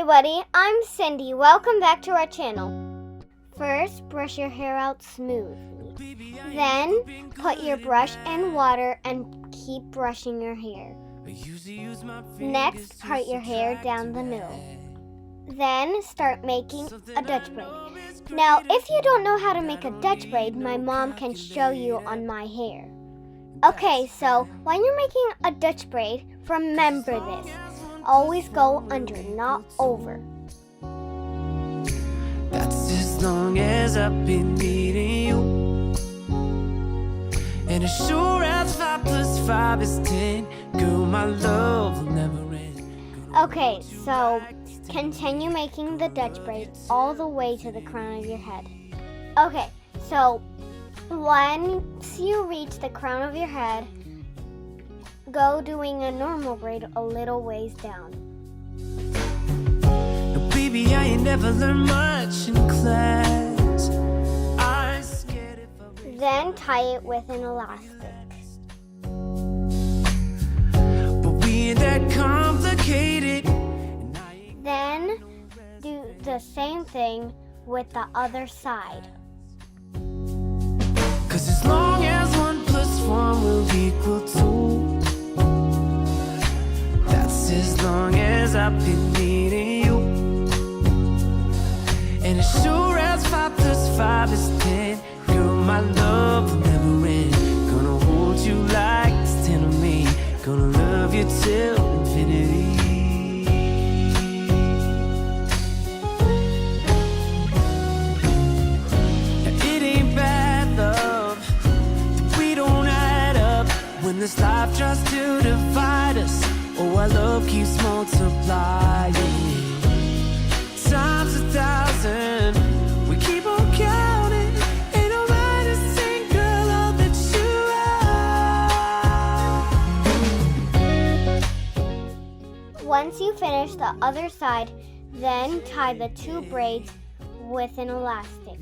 everybody, I'm Cindy. Welcome back to our channel. First, brush your hair out smoothly. Then, put your brush in water and keep brushing your hair. Next, part your hair down the middle. Then, start making a Dutch braid. Now, if you don't know how to make a Dutch braid, my mom can show you on my hair. Okay, so when you're making a Dutch braid, remember this. Always go under, not over. That's as long as I've been needing you. And as sure as 5 + 5 is 10, girl, my love will never end. Okay, so continue making the Dutch braid all the way to the crown of your head. Okay, so once you reach the crown of your head, go doing a normal braid a little ways down. No, baby, I ain't never learned much in class. I'm scared if I Then tie it with an elastic. but we ain't that complicated. Then do the same thing with the other side. 'Cause as long as 1 + 1 will equal 2, that's as long as I've been needing you. And as sure as 5 + 5 is 10, girl, my love will never end. Gonna hold you like it's 10 of me. Gonna love you till infinity. When this life tries to divide us, oh, our love keeps multiplying. Times 1,000, we keep on counting. Ain't nobody to sing, girl, all that you are. Once you finish the other side, then tie the 2 braids with an elastic.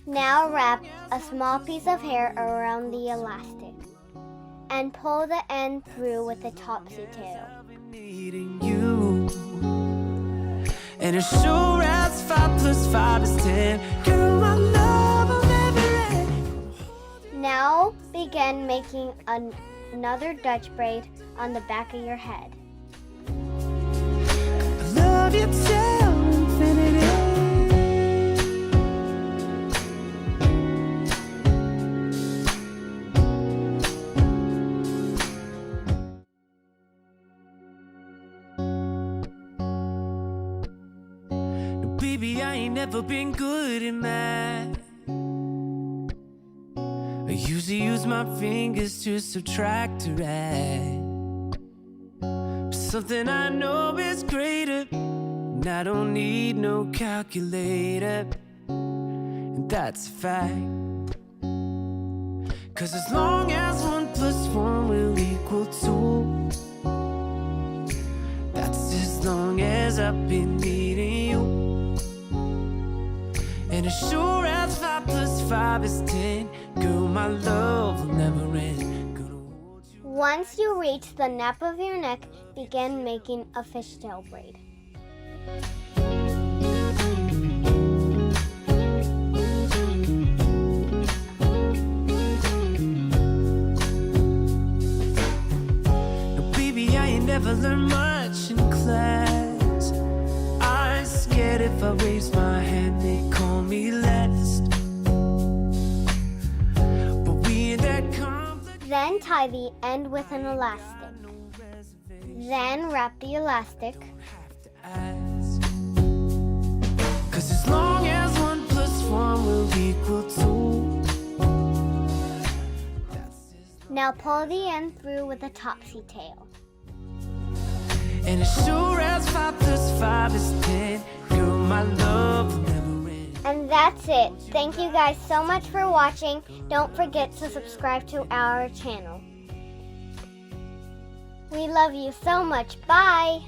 Now wrap a small piece of hair around the elastic and pull the end through with a topsy tail. Needing you. And as sure as 5 + 5 is 10, girl, my love will never end. Now begin making another Dutch braid on the back of your head. I love you till infinity. Baby, I ain't never been good at math. I usually use my fingers to subtract or add. But something I know is greater, and I don't need no calculator, and that's a fact. 'Cause as long as 1 + 1 will equal 2, that's as long as I've been needing you. And as sure as 5 + 5 is 10, girl, my love will never end. Once you reach the nape of your neck, begin making a fishtail braid. No, baby, I ain't never learned much in class. I'm scared if I raise my hand, they call me last. But we ain't that complicated. Then tie the end with an elastic. Then wrap the elastic. 'Cause as long as 1 + 1 will equal 2. Now pull the end through with a topsy tail. And as sure as 5 + 5 is 10, girl, my love will never end. And that's it. Thank you guys so much for watching. Don't forget to subscribe to our channel. We love you so much. Bye!